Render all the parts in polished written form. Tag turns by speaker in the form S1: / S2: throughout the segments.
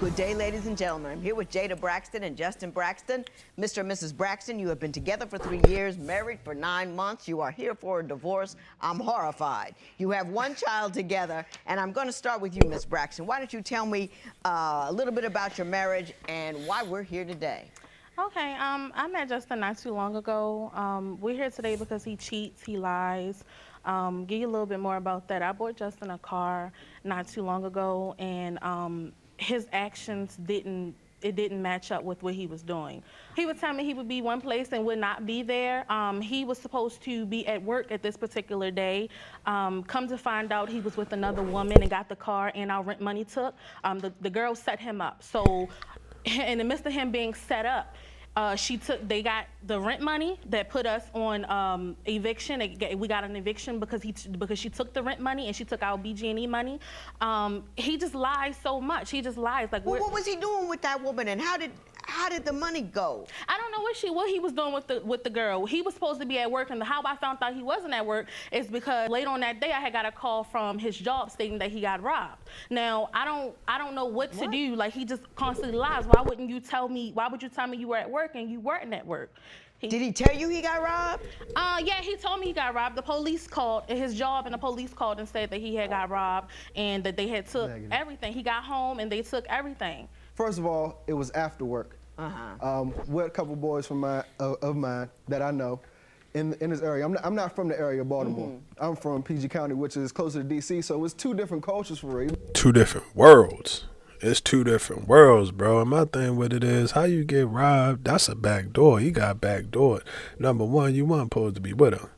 S1: Good day, ladies and gentlemen. I'm here with Jada Braxton and Justin Braxton. Mr. and Mrs. Braxton, you have been together for 3 years, married for 9 months. You are here for a divorce. I'm horrified. You have one child together, and I'm going to start with you, Miss Braxton. Why don't you tell me a little bit about your marriage and why we're here today?
S2: Okay, I met Justin not too long ago. We're here today because he cheats, he lies. Give you a little bit more about that. I bought Justin a car not too long ago, and his actions didn't match up with what he was doing. He would tell me he would be one place and would not be there. He was supposed to be at work at this particular day. Come to find out, he was with another woman and got the car and our rent money took. The girl set him up. So in the midst of him being set up, they got the rent money that put us on eviction. We got an eviction because she took the rent money and she took our BG&E money. He just lies so much. He just lies. Like,
S1: well, what was he doing with that woman, and how did the money go?
S2: I don't know what he was doing with the girl. He was supposed to be at work, and how I found out he wasn't at work is because late on that day I had got a call from his job stating that he got robbed. Now I don't know what to do. Like, he just constantly lies. Why would you tell me you were at work and you weren't at work?
S1: Did he tell you he got robbed?
S2: Yeah, he told me he got robbed. The police called, his job, and the police called and said that he had got robbed and that they had took everything. He got home and they took everything.
S3: First of all, it was after work. With a couple boys from of mine that I know in this area. I'm not from the area of Baltimore. I'm from PG County, which is closer to DC, so it's two different cultures for real.
S4: Two different worlds. It's two different worlds, bro. And my thing with it is, how you get robbed, that's a back door. You got back door. Number one, you weren't supposed to be with her.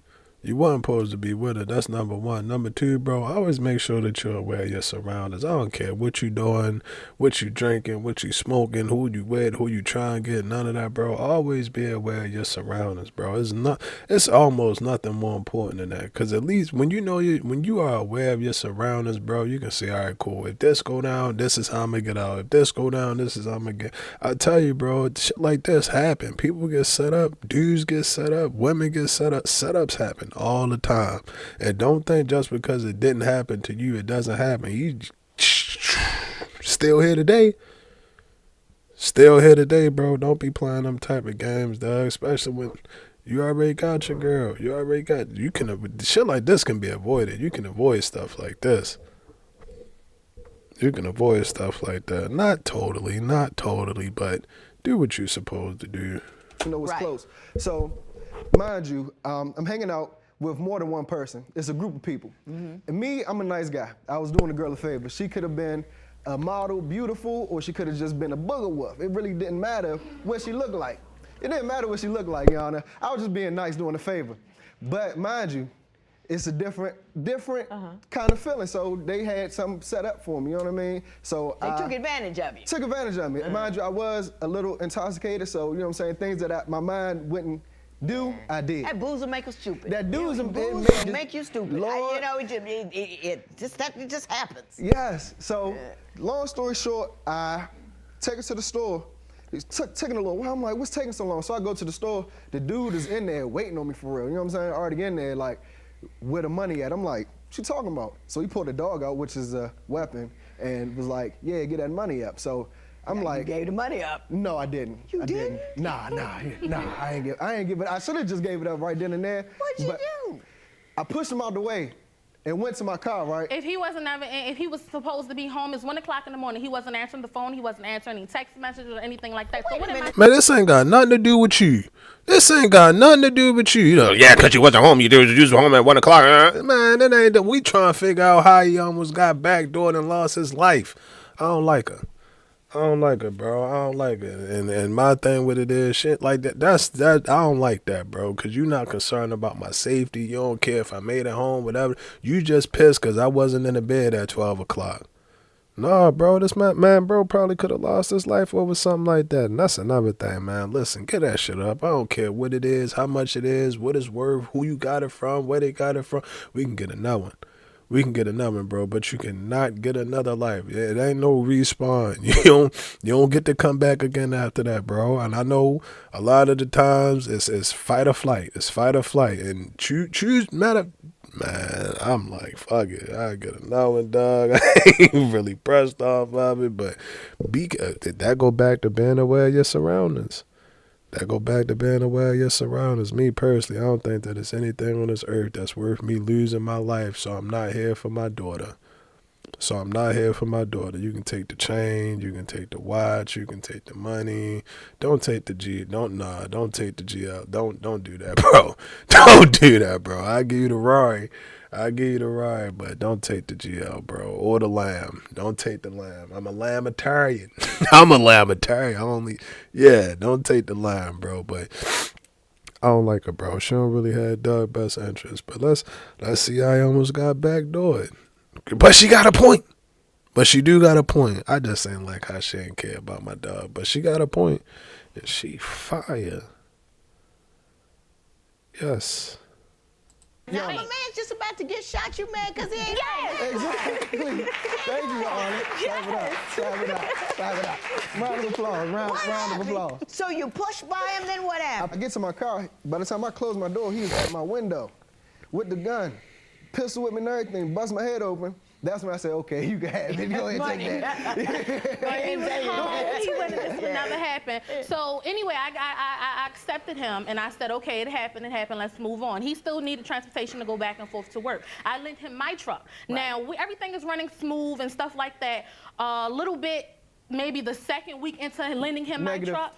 S4: You weren't supposed to be with her. That's number one. Number two, bro, always make sure that you're aware of your surroundings. I don't care what you doing, what you drinking, what you smoking, who you with, who you trying to get, none of that, bro. Always be aware of your surroundings, bro. It's almost nothing more important than that. Because at least when you are aware of your surroundings, bro, you can say, all right, cool. If this go down, this is how I'm going to get out. If this go down, this is how I'm going to get. I tell you, bro, shit like this happen. People get set up. Dudes get set up. Women get set up. Setups happen all the time. And don't think just because it didn't happen to you, it doesn't happen. You still here today. Still here today, bro. Don't be playing them type of games, dog. Especially when you already got your girl. Shit like this can be avoided. You can avoid stuff like this. You can avoid stuff like that. Not totally, but do what you're supposed to do.
S3: You know what's close. So, mind you, I'm hanging out with more than one person. It's a group of people. And me, I'm a nice guy. I was doing a girl a favor. She could have been a model, beautiful, or she could have just been a booger wolf. It really didn't matter what she looked like. It didn't matter what she looked like, Your Honor. I was just being nice, doing a favor. But mind you, it's a different kind of feeling. So they had something set up for me, you know what I mean? So
S1: they took advantage of you.
S3: Took advantage of me. And mind you, I was a little intoxicated, so you know what I'm saying? Things that my mind wouldn't do, I did.
S1: That booze will make you stupid.
S3: That booze will
S1: make you stupid.
S3: Lord,
S1: It just happens.
S3: Yes. So, long story short, I take her to the store. It's taking a little while. I'm like, what's taking so long? So I go to the store. The dude is in there waiting on me for real. You know what I'm saying? Already in there, like, where the money at? I'm like, what you talking about? So he pulled a dog out, which is a weapon, and was like, yeah, get that money up. So I'm like,
S1: you gave the money up.
S3: No, I didn't.
S1: You didn't?
S3: Nah, I ain't give it. I should have just gave it up right then and there.
S1: What'd you do?
S3: I pushed him out the way and went to my car, right?
S2: If he was supposed to be home, it's 1 o'clock in the morning. He wasn't answering the phone. He wasn't answering any text messages or anything like that. So what am I?
S4: Man, this ain't got nothing to do with you. This ain't got nothing to do with you. You know, yeah, because you wasn't home. You was home at 1 o'clock. Man, that ain't that. We trying to figure out how he almost got backdoored and lost his life. I don't like her. I don't like her, bro. I don't like it. And my thing with it is shit like that. I don't like that, bro. Because you're not concerned about my safety. You don't care if I made it home, whatever. You just pissed because I wasn't in the bed at 12 o'clock. Nah, bro. This man, bro, probably could have lost his life over something like that. And that's another thing, man. Listen, get that shit up. I don't care what it is, how much it is, what it's worth, who you got it from, where they got it from. We can get another one. We can get another one, bro, but you cannot get another life. It ain't no respawn. You don't get to come back again after that, bro. And I know a lot of the times it's fight or flight. It's fight or flight. And choose matter man, I'm like, fuck it. I get another one, dog. I ain't really pressed off of it, but did that go back to being aware of your surroundings? That go back to being aware of your surroundings. Me personally, I don't think that there's anything on this earth that's worth me losing my life, so I'm not here for my daughter. You can take the chain, you can take the watch, you can take the money. Don't take the G. Don't take the GL. Don't do that, bro. Don't do that, bro. I give you the Rari. But don't take the GL, bro. Or the lamb. Don't take the lamb. I'm a lambatarian. Don't take the lamb, bro. But I don't like her, bro. She don't really have Doug's best interest. But let's see how I almost got backdoored. But she got a point. She got a point. I just ain't like how she ain't care about my dog. But she got a point. And she fire. Yes.
S1: Now, my man's just about to get shot. You mad because he ain't
S3: Exactly. Thank you, Arnold. Clap it up. Round of applause. Round of applause.
S1: So you pushed by him, then what happened?
S3: I get to my car. By the time I close my door, he was at my window with the gun, pistol with me and everything, bust my head open. That's when I said, okay, you can have it. Go ahead and take that.
S2: He was home. He wanted this would never happen. So anyway, I accepted him, and I said, okay, it happened. Let's move on. He still needed transportation to go back and forth to work. I lent him my truck. Right. Now, everything is running smooth and stuff like that. A little bit, maybe the second week into lending him my truck.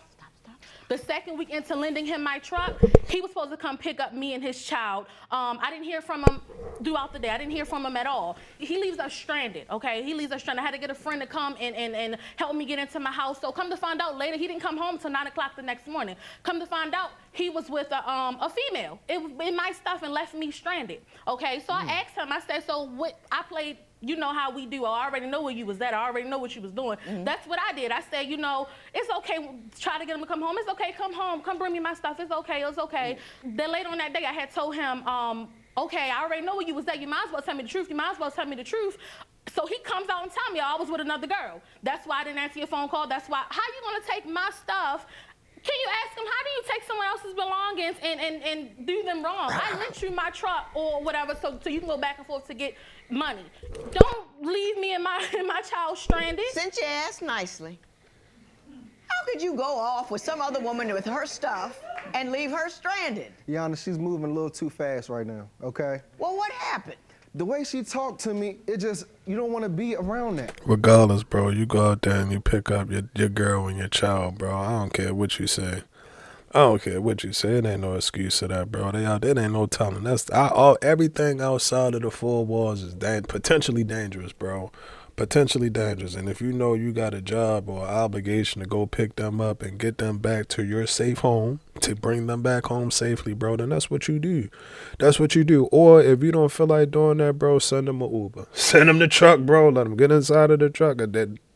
S2: The second week into lending him my truck, he was supposed to come pick up me and his child. I didn't hear from him throughout the day. I didn't hear from him at all. He leaves us stranded, okay? I had to get a friend to come and help me get into my house. So come to find out later, he didn't come home till 9 o'clock the next morning. Come to find out, he was with a female in my stuff and left me stranded, okay? So I asked him, I said, so what, I played, you know how we do. I already know where you was at. I already know what you was doing. That's what I did. I said, you know, it's okay. Try to get him to come home. It's okay. Come home. Come bring me my stuff. It's okay. Then later on that day, I had told him, okay, I already know where you was at. You might as well tell me the truth. So he comes out and tells me I was with another girl. That's why I didn't answer your phone call. That's why. How you gonna take my stuff? Can you ask him, how do you take someone else's belongings and do them wrong? I lent you my truck or whatever so you can go back and forth to get money. Don't leave me and my child stranded.
S1: Since you asked nicely, how could you go off with some other woman with her stuff and leave her stranded?
S3: Yana, she's moving a little too fast right now, okay?
S1: Well, what happened?
S3: The way she talked to me, you don't want to be around that.
S4: Regardless, bro, you go out there and you pick up your girl and your child, bro. I don't care what you say. It ain't no excuse to that, bro. There ain't no telling. Everything outside of the four walls is potentially dangerous, bro. Potentially dangerous. And if you know you got a job or an obligation to go pick them up and get them back to your safe home, to bring them back home safely, bro, then that's what you do. Or if you don't feel like doing that, bro, send them an Uber. Send them the truck, bro. Let them get inside of the truck.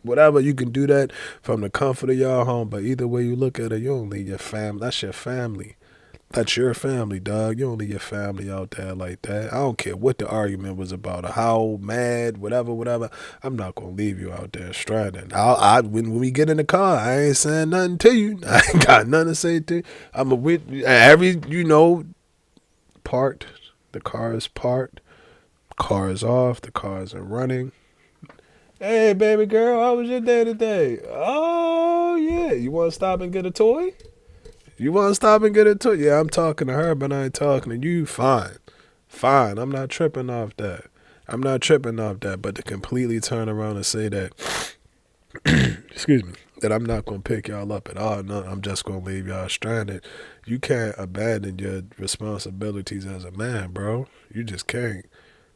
S4: Whatever, you can do that from the comfort of your home. But either way you look at it, you don't leave your family. That's your family. That's your family, dog. You don't leave your family out there like that. I don't care what the argument was about or how mad, whatever. I'm not going to leave you out there stranded. When we get in the car, I ain't saying nothing to you. I ain't got nothing to say to you. Parked. The car is parked. Car is off. The car isn't running. Hey, baby girl, how was your day today? Oh, yeah. You want to stop and get a toy? Yeah, I'm talking to her, but I ain't talking to you. Fine. I'm not tripping off that. But to completely turn around and say that, excuse me, that I'm not going to pick y'all up at all. No, I'm just going to leave y'all stranded. You can't abandon your responsibilities as a man, bro. You just can't.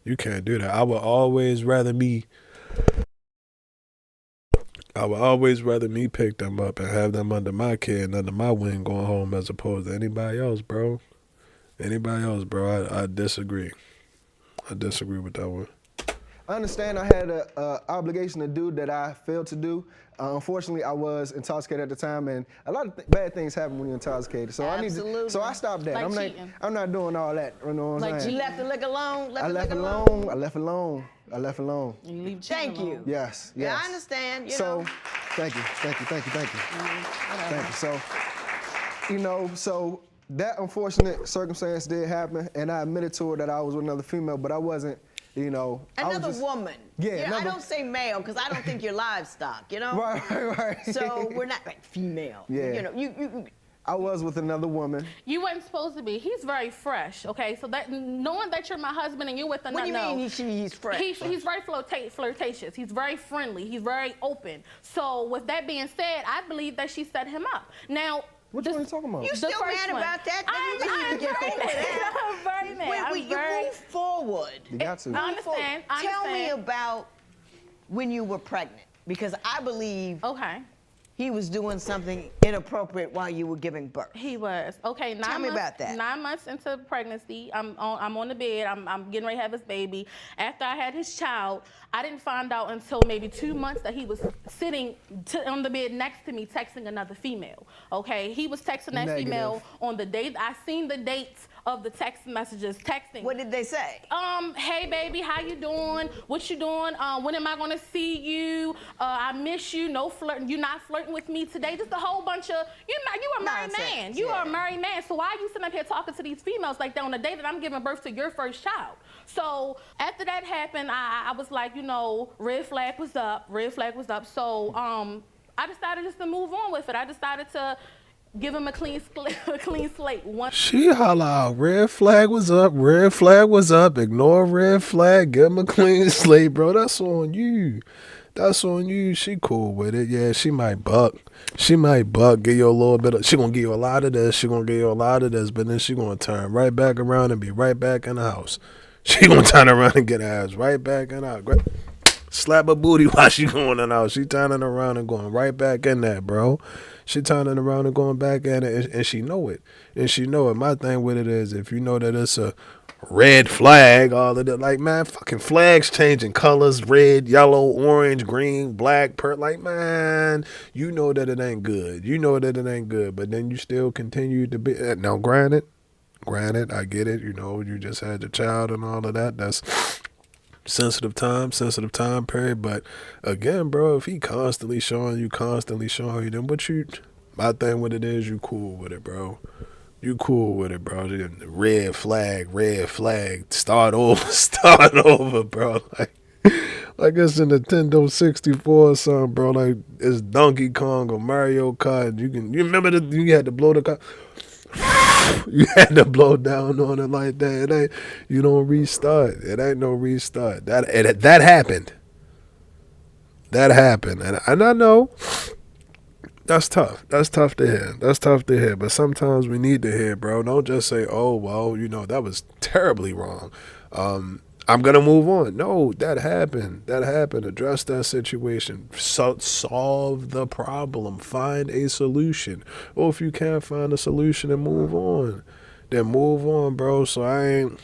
S4: You can't do that. I would always rather me pick them up and have them under my care and under my wing going home as opposed to anybody else, bro. I disagree. I disagree with that one.
S3: I understand I had an obligation to do that I failed to do. Unfortunately, I was intoxicated at the time, and a lot of bad things happen when you're intoxicated. So
S1: Absolutely.
S3: I stopped that. I'm not doing all that. You know what I'm saying?
S1: You left the liquor alone?
S3: I left alone.
S2: You leave
S1: Thank you.
S3: Yes.
S1: Yeah, I understand.
S3: Thank you. Thank you. So, that unfortunate circumstance did happen, and I admitted to her that I was with another female, but I wasn't, you know.
S1: Another woman.
S3: Yeah,
S1: I don't say male because I don't think you're livestock, you know?
S3: Right.
S1: So we're not like female.
S3: Yeah.
S1: You know, you
S3: I was with another woman.
S2: You weren't supposed to be. He's very fresh, okay? So that knowing that you're my husband and you're with another.
S1: What do you mean he's fresh?
S2: He's very flirtatious. He's very friendly. He's very open. So with that being said, I believe that she set him up. Now,
S3: Which one are you talking about?
S1: You still mad about that?
S2: I'm very mad.
S1: You move forward.
S3: You got to.
S2: I understand.
S1: Tell me about when you were pregnant, because I believe
S2: Okay.
S1: he was doing something inappropriate while you were giving birth.
S2: He was. Okay,
S1: Tell me about that.
S2: 9 months into pregnancy, I'm on the bed, I'm getting ready to have his baby. After I had his child, I didn't find out until maybe 2 months that he was sitting on the bed next to me texting another female. Okay, he was texting that
S3: Negative.
S2: female on the date. I seen the dates of the text messages, texting.
S1: What did they say?
S2: Hey baby, how you doing? What you doing? When am I gonna see you? I miss you. No flirting. You're not flirting with me today. Just a whole bunch of you a married
S1: Nonsense,
S2: man. You are a married man. So why are you sitting up here talking to these females like that on the day that I'm giving birth to your first child? So after that happened, I was like, you know, red flag was up. Red flag was up. So I decided just to move on with it. I decided to give him a clean slate.
S4: She holla out, red flag was up, ignore red flag, give him a clean slate, bro. That's on you. That's on you. She cool with it. Yeah, she might buck. Give you a little bit of, she gonna give you a lot of this, but then she gonna turn right back around and be right back in the house. She gonna turn around and get her ass right back in the house. Slap her booty while she going in the house. She turning around and going right back in there, bro. She turning around and going back at it, and she know it. My thing with it is, if you know that it's a red flag, all of that, like, man, fucking flags changing colors, red, yellow, orange, green, black, purple, like, man, you know that it ain't good. But then you still continue to be, now granted, I get it, you know, you just had your child and all of that, that's sensitive time period. But again, bro, if he constantly showing you, then my thing with it is, you cool with it, bro. Red flag, start over, bro. Like it's a Nintendo 64 or something, bro. Like it's Donkey Kong or Mario Kart. You remember you had to blow the car. You had to blow down on it like that. You don't restart. It ain't no restart. That happened. And I know that's tough. That's tough to hear. But sometimes we need to hear, bro. Don't just say, oh, well, you know, that was terribly wrong. I'm going to move on. No, that happened. Address that situation. Solve the problem. Find a solution. Or if you can't find a solution, then move on. Bro. So I ain't.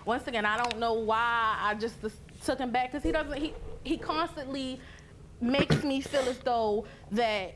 S2: Once again, I don't know why I just took him back, because he constantly makes me feel as though that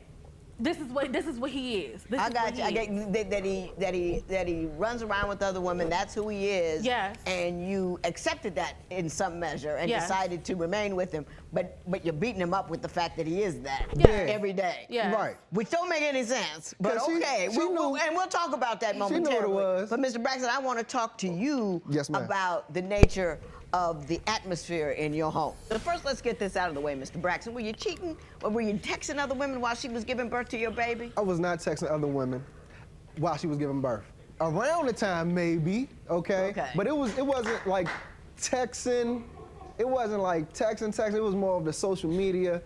S2: this is what he is. I got you.
S1: That he runs around with other women. That's who he is.
S2: Yes.
S1: And you accepted that in some measure and decided to remain with him. But you're beating him up with the fact that he is that every day.
S2: Yeah.
S3: Right.
S1: Which don't make any sense. But okay. We'll talk about that momentarily.
S3: She knew what it was.
S1: But Mr. Braxton, I want to talk to you about the nature of the atmosphere in your home. But first, let's get this out of the way, Mr. Braxton. Were you cheating, or were you texting other women while she was giving birth to your baby?
S3: I was not texting other women while she was giving birth. Around the time, maybe, okay? But it wasn't like texting. It wasn't like texting. It was more of the social media,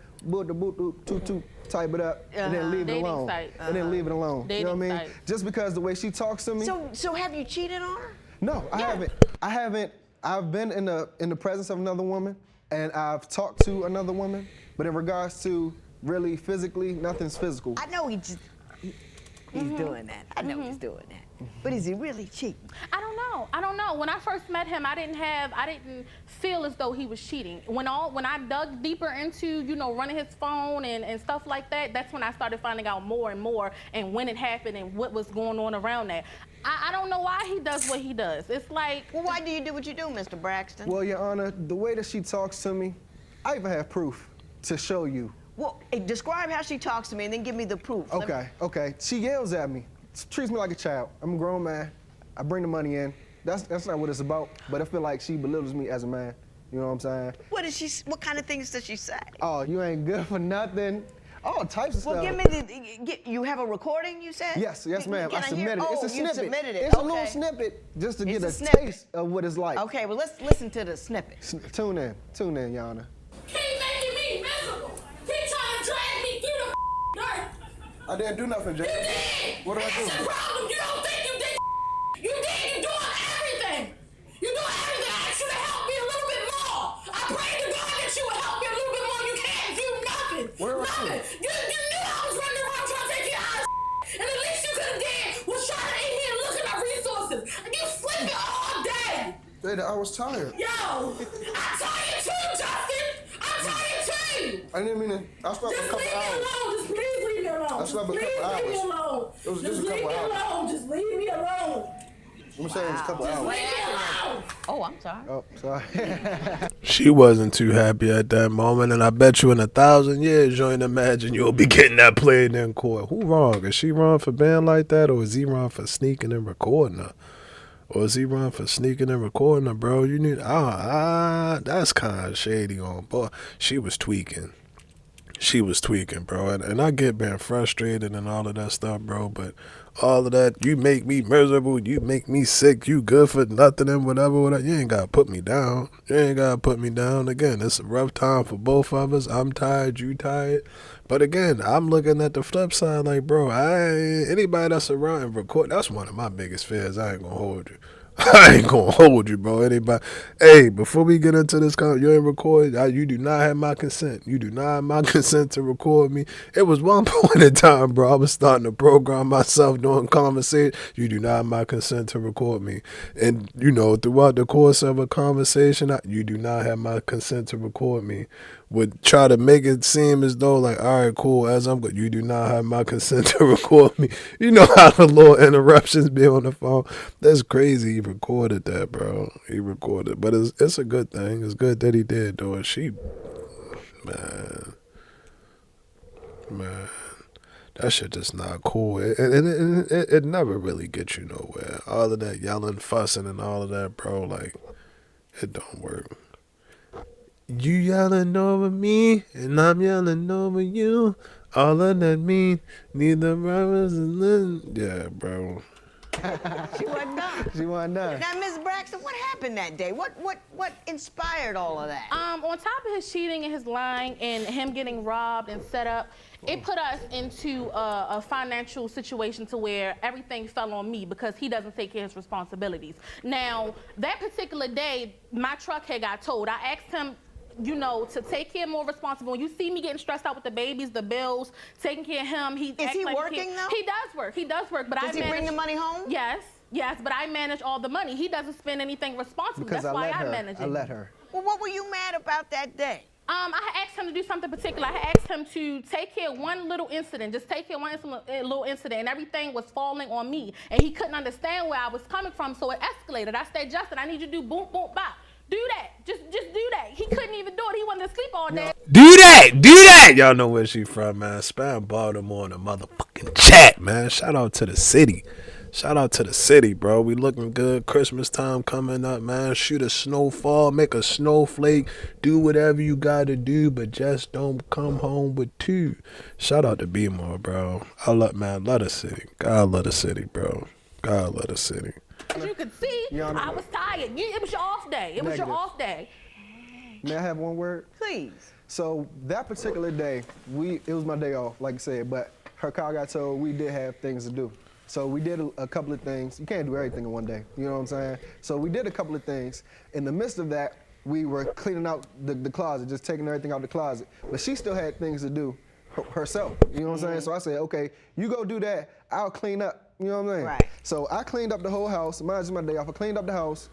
S3: type it up, and then leave it alone. And then leave it alone. You know what I mean? Just because the way she talks to me.
S1: So have you cheated on her?
S3: No, I haven't. I've been in the presence of another woman, and I've talked to another woman, but in regards to really physically, nothing's physical.
S1: I know he's doing that. I know he's doing that. But is he really cheating?
S2: I don't know. When I first met him, I didn't feel as though he was cheating. When I dug deeper into, you know, running his phone and stuff like that, that's when I started finding out more and more, and when it happened and what was going on around that. I don't know why he does what he does. It's like...
S1: Well, why do you do what you do, Mr. Braxton?
S3: Well, Your Honor, the way that she talks to me, I even have proof to show you.
S1: Well, describe how she talks to me and then give me the proof.
S3: Okay. She yells at me, treats me like a child. I'm a grown man. I bring the money in. That's not what it's about. But I feel like she belittles me as a man. You know what I'm saying?
S1: What kind of things does she say?
S3: Oh, you ain't good for nothing. All types of
S1: Well,
S3: stuff.
S1: give me you have a recording, you said?
S3: Yes, ma'am. I submitted it. It's a
S1: you
S3: snippet.
S1: submitted it.
S3: It's a
S1: Okay.
S3: little snippet just to get
S1: It's
S3: a
S1: a snippet.
S3: taste of what it's like.
S1: Okay, well, let's listen to the snippet.
S3: Tune in, Your Honor.
S5: Keep making me miserable. Keep trying to drag me through the dirt.
S3: I didn't do nothing, Jay.
S5: You did.
S3: What did I do?
S5: That's the problem. You don't think you did. You did. You're doing everything. You're doing everything. I asked you to help me a little bit more. I prayed to God that you would help me a little bit more. You can't do nothing.
S3: Where was
S5: nothing.
S3: you?
S5: You knew I was running around trying to take care of and the least you could have did was try to eat me and look at my resources. And you sleeping all day.
S3: Jada, I was tired.
S5: Yo, I'm tired too, Justin. I'm tired too.
S3: I didn't mean to. I slept
S5: Just
S3: a couple
S5: leave me
S3: hours.
S5: alone. Just please leave me alone.
S3: I slept a
S5: Please
S3: couple
S5: leave me
S3: hours.
S5: alone.
S3: It was just a
S5: leave
S3: couple
S5: me
S3: hours.
S5: alone. Just leave me alone.
S3: I'm saying it was a couple
S5: Just
S3: hours.
S5: leave me alone.
S1: Oh, I'm sorry.
S3: Oh, sorry.
S4: She wasn't too happy at that moment, and I bet you in 1,000 years you ain't imagine you'll be getting that played in court. Who wrong? Is she wrong for being like that, or is he wrong for sneaking and recording her? Or is he wrong for sneaking and recording her, bro? You need that's kind of shady on, boy. She was tweaking. She was tweaking, bro. And I get being frustrated and all of that stuff, bro. But all of that, you make me miserable, you make me sick, you good for nothing and whatever. You ain't got to put me down. You ain't got to put me down. Again, it's a rough time for both of us. I'm tired, you tired. But again, I'm looking at the flip side like, bro, anybody that's around and record, that's one of my biggest fears. I ain't going to hold you. I ain't gonna hold you, bro. Anybody? Hey, before we get into this, you ain't record. You do not have my consent. You do not have my consent to record me. It was one point in time, bro. I was starting to program myself doing conversation. You do not have my consent to record me. And throughout the course of a conversation, you do not have my consent to record me. Would try to make it seem as though like, all right, cool, as I'm good, you do not have my consent to record me. You know how the little interruptions be on the phone. That's crazy. He recorded that, bro. He recorded, but it's a good thing. It's good that he did do it. Man, that shit just not cool. It never really gets you nowhere. All of that yelling, fussing, and all of that, bro. Like, it don't work. You yelling over me, and I'm yelling over you. All of that mean neither brothers and yeah, bro.
S1: She wasn't done.
S3: She wasn't done.
S1: Now, Ms. Braxton, what happened that day? What inspired all of that?
S2: On top of his cheating and his lying and him getting robbed and set up, it put us into a financial situation to where everything fell on me because he doesn't take care of his responsibilities. Now, that particular day, my truck had got towed. I asked him, to take care more responsible. When you see me getting stressed out with the babies, the bills, taking care of him,
S1: Is he working though?
S2: He does work. He does work, but
S1: Does he bring the money home?
S2: Yes, but I manage all the money. He doesn't spend anything responsible.
S3: Because
S2: That's why I manage it.
S3: I let her.
S1: Well, what were you mad about that day?
S2: I had asked him to do something particular. I had asked him to take care of one little incident, just take care of one little incident, and everything was falling on me. And he couldn't understand where I was coming from, so it escalated. I said, Justin, I need you to do boom, boom, bop. Do that. Just do that. He couldn't even do it. He wanted to sleep all day.
S4: Do that. Y'all know where she from, man. Spam Baltimore in the motherfucking chat, man. Shout out to the city. Bro. We looking good. Christmas time coming up, man. Shoot a snowfall, make a snowflake, do whatever you gotta do, but just don't come home with two. Shout out to B-More, bro. Love the city. God love the city, bro. God love the city.
S2: As you could see, I was tired. It was your off day. It was your off day.
S3: May I have one word?
S1: Please.
S3: So that particular day, it was my day off, like I said, but her car got towed. We did have things to do. So we did a couple of things. You can't do everything in one day, you know what I'm saying? So we did a couple of things. In the midst of that, we were cleaning out the closet, just taking everything out the closet. But she still had things to do herself, you know what I'm saying? So I said, okay, you go do that, I'll clean up, you know what I'm saying?
S1: Right.
S3: So I cleaned up the whole house. Mine's my day off. I cleaned up the house.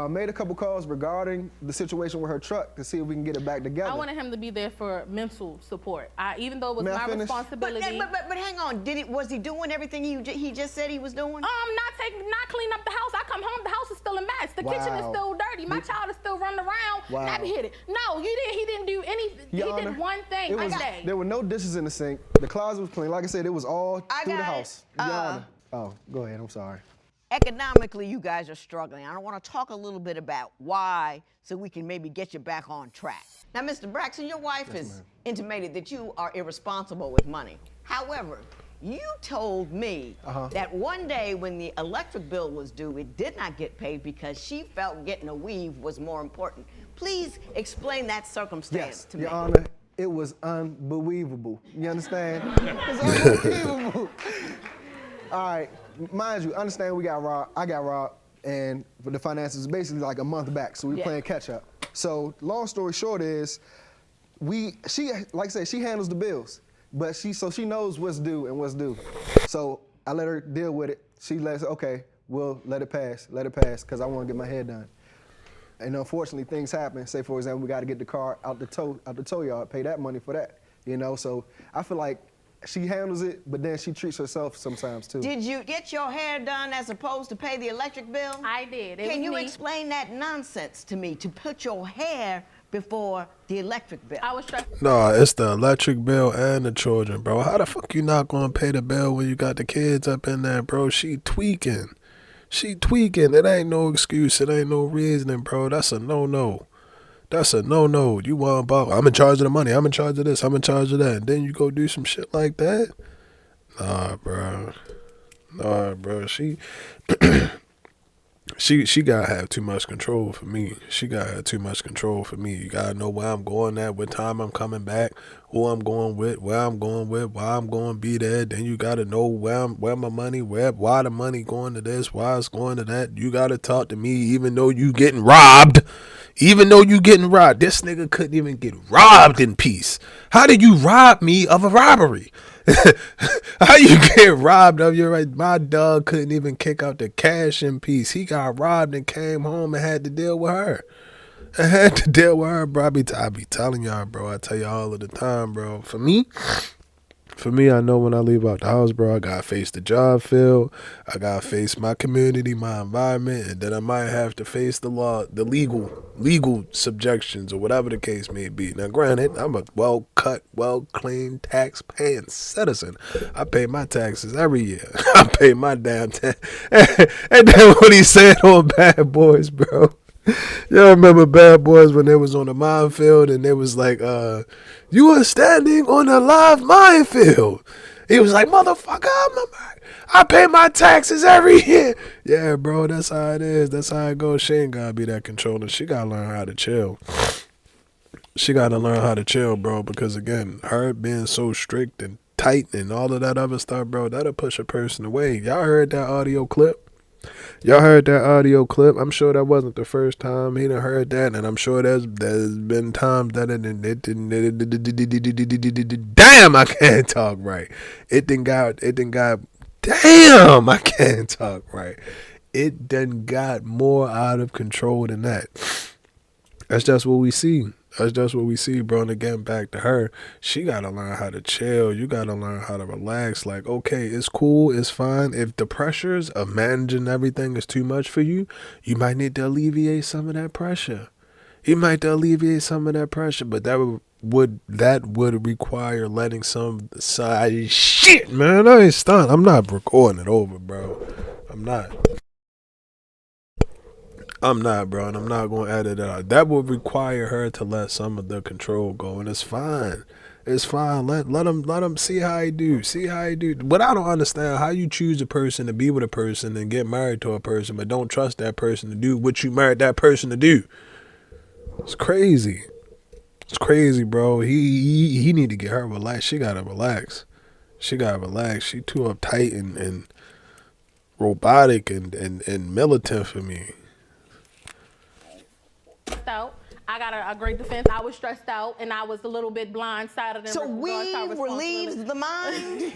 S3: Made a couple calls regarding the situation with her truck to see if we can get it back together.
S2: I wanted him to be there for mental support. Even though it was
S3: May I
S2: my
S3: finish?
S2: responsibility.
S1: But hang on, was he doing everything he just said he was doing?
S2: Not cleaning up the house. I come home, the house is still a mess. The kitchen is
S3: Wow.
S2: still dirty. My child is still running around.
S3: Wow.
S2: Nappy hit it. No, he didn't do anything. He
S3: Your Honor,
S2: did one thing a day.
S3: there were no dishes in the sink. The closet was clean. Like I said, it was all through the
S1: got it.
S3: house. Your Honor. Oh, go ahead. I'm sorry.
S1: Economically, you guys are struggling. I want to talk a little bit about why, so we can maybe get you back on track. Now, Mr. Braxton, your wife has intimated that you are irresponsible with money. However, you told me that one day when the electric bill was due, it did not get paid because she felt getting a weave was more important. Please explain that circumstance to me.
S3: Your Honor, it was unbelievable. You understand? It's unbelievable. All right, mind you, understand we got robbed. I got robbed, and the finances basically like a month back, so we playing catch up. So long story short is, she like I said, she handles the bills, but she knows what's due and what's due. So I let her deal with it. She lets, okay, we'll let it pass, because I want to get my hair done. And unfortunately, things happen. Say for example, we got to get the car out the tow yard, pay that money for that. You know, so I feel like she handles it, but then she treats herself sometimes too.
S1: Did you get your hair done as opposed to pay the electric bill?
S2: I did.
S1: Can you explain that nonsense to me, to put your hair before the electric bill?
S2: I was stressed.
S4: No, it's the electric bill and the children, bro. How the fuck you not gonna pay the bill when you got the kids up in there, bro? She tweaking. It ain't no excuse. It ain't no reasoning, bro. That's a no-no. That's a no-no. You want about, I'm in charge of the money. I'm in charge of this. I'm in charge of that. And then you go do some shit like that? Nah, bro. She gotta have too much control for me. You gotta know where I'm going at, what time I'm coming back, who I'm going with, where I'm going with, why I'm going to be there. Then you gotta know where my money, why the money going to this, why it's going to that. You gotta talk to me even though you getting robbed. This nigga couldn't even get robbed in peace. How did you rob me of a robbery? How you get robbed of your right? My dog couldn't even kick out the cash in peace. He got robbed and came home and had to deal with her. Bro. I be telling y'all, bro. I tell y'all all of the time, bro. For me, I know when I leave out the house, bro, I gotta face the job field. I gotta face my community, my environment, and then I might have to face the law, the legal subjections or whatever the case may be. Now, granted, I'm a well-cut, well-clean, tax-paying citizen. I pay my taxes every year. I pay my damn tax. And then what he said on Bad Boys, bro. Y'all remember Bad Boys when they was on the minefield and they was like, you are standing on a live minefield. He was like, motherfucker, I pay my taxes every year. Yeah, bro, that's how it is. That's how it goes. She ain't gotta be that controlling. She gotta learn how to chill. Bro, because again, her being so strict and tight and all of that other stuff, bro, that'll push a person away. Y'all heard that audio clip? I'm sure that wasn't the first time he done heard that, and I'm sure there's been times that it damn, I can't talk right. It done got damn, I can't talk right. It done got more out of control than that. That's just what we see. Bro. And again, back to her, she got to learn how to chill. You got to learn how to relax. Like, okay, it's cool. It's fine. If the pressures of managing everything is too much for you, you might need to alleviate some of that pressure. But that would require letting some side shit, man. I ain't stunned. I'm not recording it over, bro. I'm not, bro, and I'm not going to edit it out. That would require her to let some of the control go, and it's fine. Let him see how he do. But I don't understand how you choose a person to be with a person and get married to a person, but don't trust that person to do what you married that person to do. It's crazy, bro. He need to get her relaxed. She gotta relax. She too uptight and robotic and militant for me.
S2: Out. I got a great defense. I was stressed out and I was a little bit blindsided.
S1: So weed relieves the mind?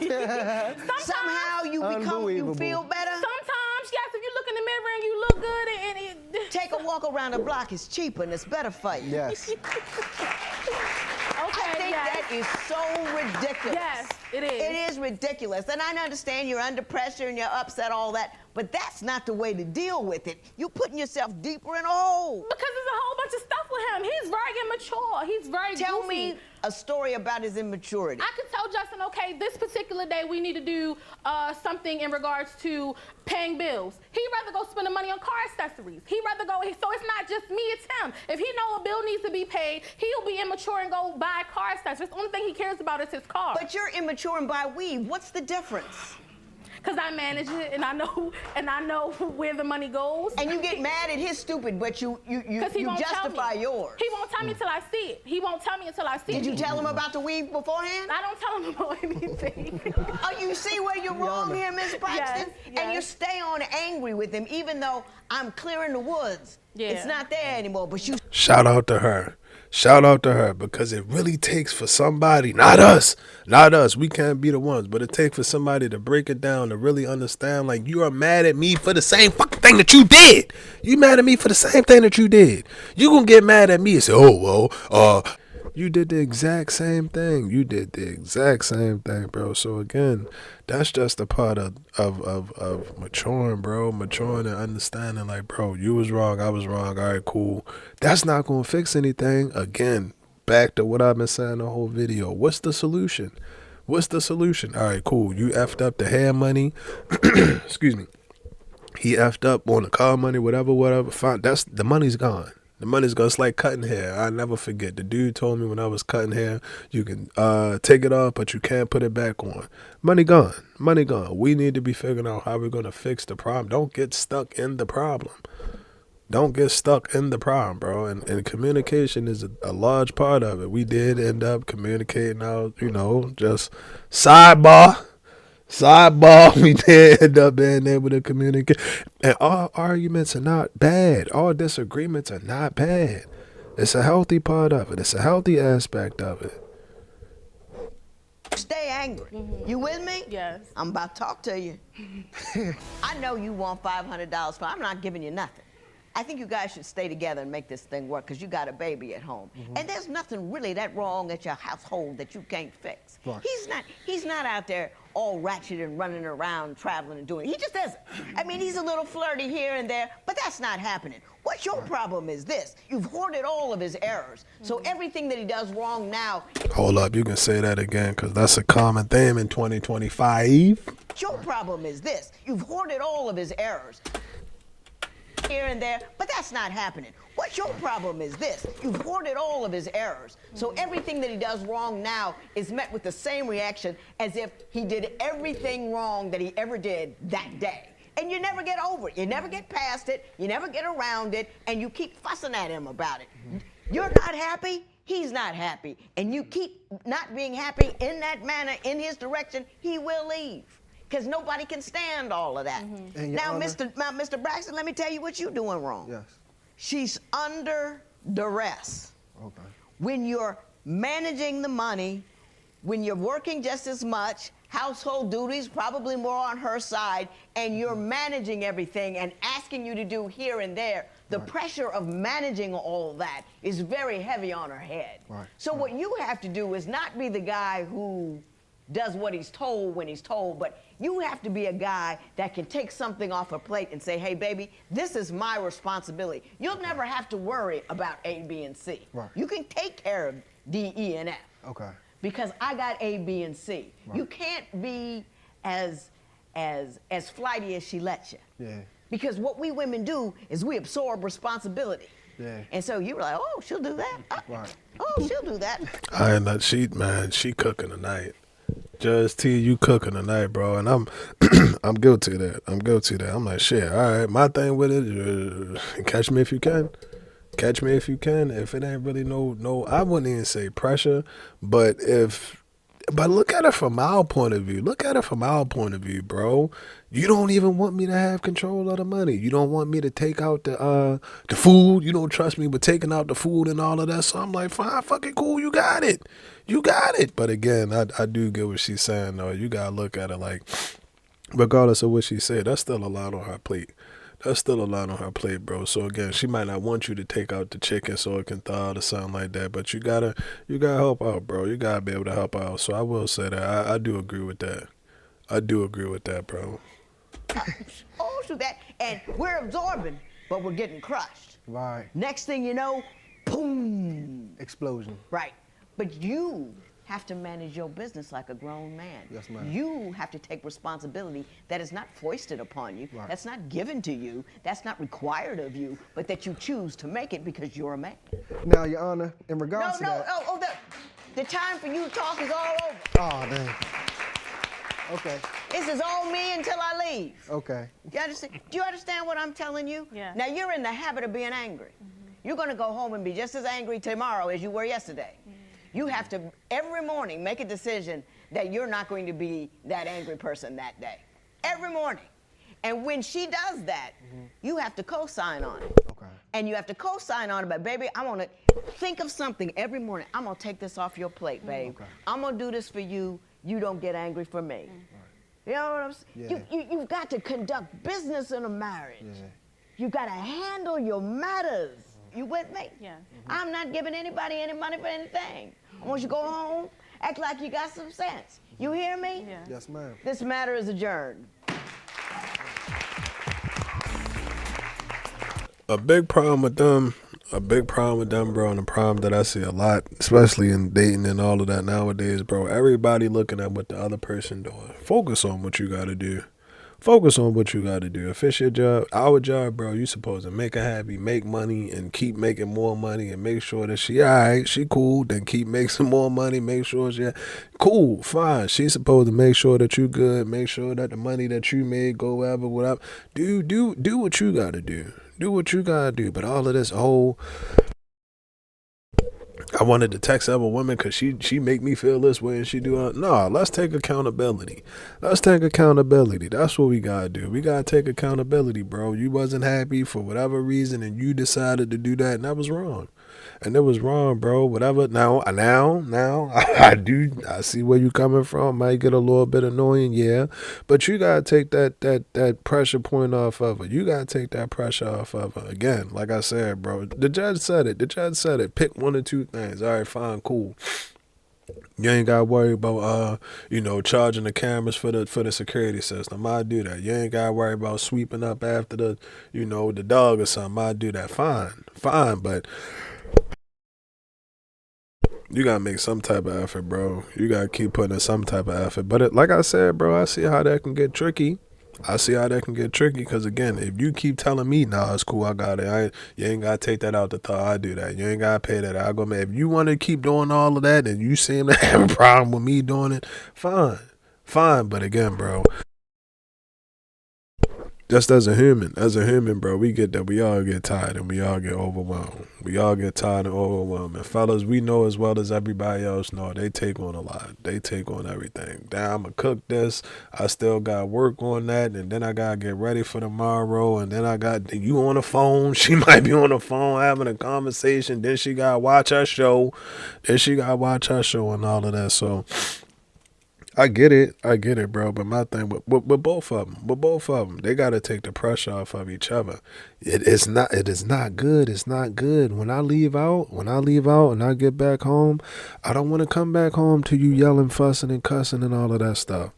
S1: Somehow you feel better?
S2: she asks if you look in the mirror and you look good and it.
S1: Take a walk around the block. It's cheaper and it's better for you.
S3: Yes.
S1: I think that is so ridiculous.
S2: Yes, it is.
S1: It is ridiculous. And I understand you're under pressure and you're upset, all that, but that's not the way to deal with it. You're putting yourself deeper in a hole.
S2: Because there's a whole bunch of stuff with him. He's very immature. He's very
S1: Tell
S2: goofy.
S1: me a story about his immaturity.
S2: I could tell Justin, okay, this particular day we need to do something in regards to paying bills. He'd rather go spend the money on car accessories. He'd rather go, so it's not just me, it's him. If he know a bill needs to be paid, he'll be immature and go buy car accessories. The only thing he cares about is his car.
S1: But you're immature and buy weed. What's the difference?
S2: Because I manage it and I know where the money goes.
S1: And you get mad at his stupid, but you
S2: won't
S1: justify
S2: tell me.
S1: yours.
S2: He won't tell me till I see it. He won't tell me until I see it.
S1: Did you tell him about the weed beforehand?
S2: I don't tell him about anything.
S1: Oh, you see where you're wrong here, Ms. Braxton?
S2: Yes.
S1: And you stay on angry with him, even though I'm clearing the woods.
S2: Yeah.
S1: It's not there anymore, but you...
S4: Shout out to her. Shout out to her, because it really takes for somebody, not us, we can't be the ones, but it takes for somebody to break it down, to really understand, like, you are mad at me for the same fucking thing that you did. You mad at me for the same thing that you did. You gonna get mad at me and say, oh, well, you did the exact same thing. You did the exact same thing, bro. So again, that's just a part of maturing, bro. Maturing and understanding, like, bro, you was wrong, I was wrong. All right, cool. That's not gonna fix anything. Again, back to what I've been saying the whole video. What's the solution? What's the solution? All right, cool. You effed up the hair money. Excuse me. He effed up on the car money, whatever. Fine. The money's gone. The money's gone. It's like cutting hair. I never forget. The dude told me when I was cutting hair, you can take it off, but you can't put it back on. Money gone. Money gone. We need to be figuring out how we're going to fix the problem. Don't get stuck in the problem. Don't get stuck in the problem, bro. And communication is a large part of it. We did end up communicating out, just sidebar, we did end up being able to communicate. And all arguments are not bad. All disagreements are not bad. It's a healthy part of it. It's a healthy aspect of it.
S1: Stay angry. You with me?
S2: Yes.
S1: I'm about to talk to you. I know you want $500 I'm not giving you nothing. I think you guys should stay together and make this thing work, because you got a baby at home. And there's nothing really that wrong at your household that you can't fix.
S3: Right.
S1: He's not out there all ratchet and running around, traveling and doing it. He just isn't. I mean, he's a little flirty here and there, but that's not happening. What your problem is this: you've hoarded all of his errors. So everything that he does wrong now...
S4: Hold up, you can say that again, because that's a common theme in 2025.
S1: Your problem is this: you've hoarded all of his errors here and there, but that's not happening. What your problem is this: you've hoarded all of his errors. So everything that he does wrong now is met with the same reaction as if he did everything wrong that he ever did that day. And you never get over it. You never get past it. You never get around it. And you keep fussing at him about it. You're not happy. He's not happy. And you keep not being happy in that manner, in his direction, he will leave. Because nobody can stand all of that. Now, Mr. Braxton, let me tell you what you're doing wrong.
S3: Yes.
S1: She's under duress.
S3: Okay.
S1: When you're managing the money, when you're working just as much, household duties probably more on her side, and you're managing everything and asking you to do here and there, the pressure of managing all that is very heavy on her head.
S3: Right.
S1: So what you have to do is not be the guy who does what he's told when he's told, but you have to be a guy that can take something off a plate and say, hey, baby, this is my responsibility. You'll never have to worry about A, B, and C.
S3: Right.
S1: You can take care of D, E, and F.
S3: Okay.
S1: Because I got A, B, and C.
S3: Right.
S1: You can't be as flighty as she lets you.
S3: Yeah.
S1: Because what we women do is we absorb responsibility.
S3: Yeah.
S1: And so you were like, oh, she'll do that.
S3: Right.
S1: Oh, she'll do that.
S4: I ain't not she cooking tonight. Just T, you cooking tonight, bro, and I'm guilty of that. I'm like, shit. All right, my thing with it, catch me if you can. Catch me if you can. If it ain't really no, I wouldn't even say pressure, but look at it from our point of view. Bro. You don't even want me to have control of the money. You don't want me to take out the food. You don't trust me with taking out the food and all of that. So I'm like, fine, fucking cool. You got it. But again, I do get what she's saying, though. You got to look at it like, regardless of what she said, that's still a lot on her plate. That's still a lot on her plate, bro. So again, she might not want you to take out the chicken so it can thaw out or something like that. But you gotta help out, bro. You gotta be able to help out. So I will say that I do agree with that. I do agree with that, bro.
S1: Oh, shoot that. And we're absorbing, but we're getting crushed.
S3: Right.
S1: Next thing you know, boom.
S3: Explosion.
S1: Right. But you have to manage your business like a grown man.
S3: Yes, ma'am.
S1: You have to take responsibility that is not foisted upon you,
S3: Right.
S1: that's not given to you, that's not required of you, but that you choose to make it because you're a man.
S3: Now, Your Honor, in regards to that.
S1: The time for you to talk is all over.
S3: Oh, dang. Okay.
S1: This is all me until I leave.
S3: Okay.
S1: You understand? Do you understand what I'm telling you?
S2: Yeah.
S1: Now, you're in the habit of being angry. You're going to go home and be just as angry tomorrow as you were yesterday. You have to, every morning, make a decision that you're not going to be that angry person that day. Every morning. And when she does that, you have to co-sign on it.
S3: Okay.
S1: And you have to co-sign on it, but baby, I want to think of something every morning. I'm going to take this off your plate, babe.
S3: Okay.
S1: I'm going to do this for you. You don't get angry for me. You know what I'm saying?
S3: Yeah.
S1: You've got to conduct business in a marriage.
S3: Yeah.
S1: You got to handle your matters. You with me?
S2: Yeah.
S1: I'm not giving anybody any money for anything. I want you to go home, act like you got some sense. You hear me?
S2: Yeah.
S3: Yes, ma'am.
S1: This matter is adjourned.
S4: A big problem with them, bro, and a problem that I see a lot, especially in dating and all of that nowadays, bro. Everybody looking at what the other person doing. Focus on what you gotta do. Focus on what you gotta do. If it's your job, our job, bro, you supposed to make her happy, make money, and keep making more money, and make sure that she alright, she cool, then keep making some more money, make sure she cool, fine. She's supposed to make sure that you good, make sure that the money that you made go whatever. Do what you gotta do. Do what you gotta do. But all of this whole, I wanted to text other women because she make me feel this way and she do it. No, let's take accountability. Let's take accountability. That's what we gotta do. We gotta take accountability, bro. You wasn't happy for whatever reason and you decided to do that, and that was wrong. And it was wrong, bro. Whatever. Now, I see where you coming from. Might get a little bit annoying, yeah. But you gotta take that pressure point off of her. You gotta take that pressure off of her. Again, like I said, bro. The judge said it. Pick one or two things. All right, fine, cool. You ain't gotta worry about charging the cameras for the security system. I do that. You ain't gotta worry about sweeping up after the dog or something. I do that. Fine, but you gotta make some type of effort, bro. You gotta keep putting in some type of effort. But like I said, bro, I see how that can get tricky. Because again, if you keep telling me, nah, it's cool, I got it. You ain't gotta take that out the thought. I do that. You ain't gotta pay that. I go, man. If you want to keep doing all of that, and you seem to have a problem with me doing it, fine. But again, bro, just as a human, bro, we get that. We all get tired and we all get overwhelmed. And fellas, we know as well as everybody else know, they take on a lot. They take on everything. Now, I'm going to cook this. I still got to work on that. And then I got to get ready for tomorrow. And then I got you on the phone. She might be on the phone having a conversation. Then she got to watch her show. And all of that. So I get it, bro. But my thing with both of them, they gotta take the pressure off of each other. It is not good. It's not good. When I leave out and I get back home, I don't want to come back home to you yelling, fussing, and cussing and all of that stuff.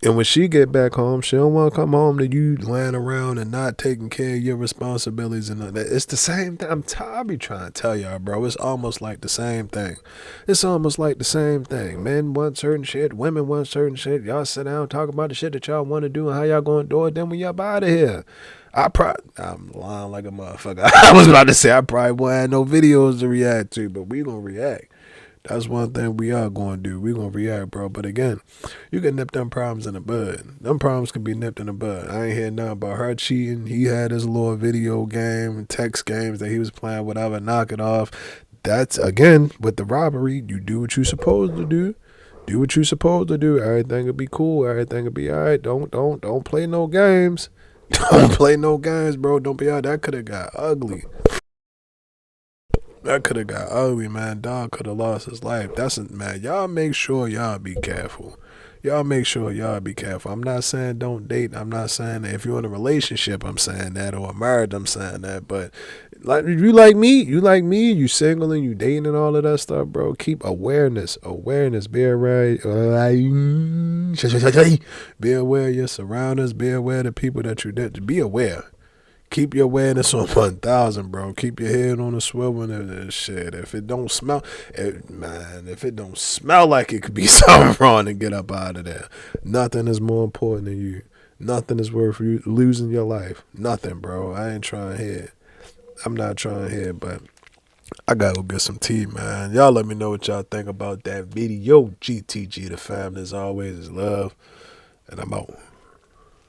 S4: And when she get back home, she don't want to come home to you laying around and not taking care of your responsibilities and all that. It's the same thing. I be trying to tell y'all, bro. It's almost like the same thing. Men want certain shit. Women want certain shit. Y'all sit down, talk about the shit that y'all want to do and how y'all going to do it. Then when y'all out of here, I'm lying like a motherfucker. I was about to say I probably won't have no videos to react to, but we gonna react. That's one thing we are going to do. We going to react, bro. But again, you can nip them problems in the bud. Them problems can be nipped in the bud. I ain't hear nothing about her cheating. He had his little video game, text games that he was playing, whatever. Knock it off. That's, again, with the robbery, you do what you supposed to do. Everything will be cool. Everything will be all right. Don't play no games. Don't play no games, bro. Don't be out. That could have got ugly. Man. Dog could have lost his life. Man. Y'all make sure y'all be careful. y'all make sure y'all be careful. I'm not saying don't date. I'm not saying that if you're in a relationship, I'm saying that, or a marriage, I'm saying that. But like you like me, you single and you dating and all of that stuff, bro. Keep awareness. Be aware. Be aware of your surroundings. Be aware of the people that you did. Be aware. Keep your awareness on 1,000, bro. Keep your head on the swivel and shit. If it don't smell, if it don't smell like it could be something wrong, then get up out of there. Nothing is more important than you. Nothing is worth you losing your life. Nothing, bro. I ain't trying here. I'm not trying here, but I gotta go get some tea, man. Y'all let me know what y'all think about that video. GTG, the family, as always, is love. And I'm out.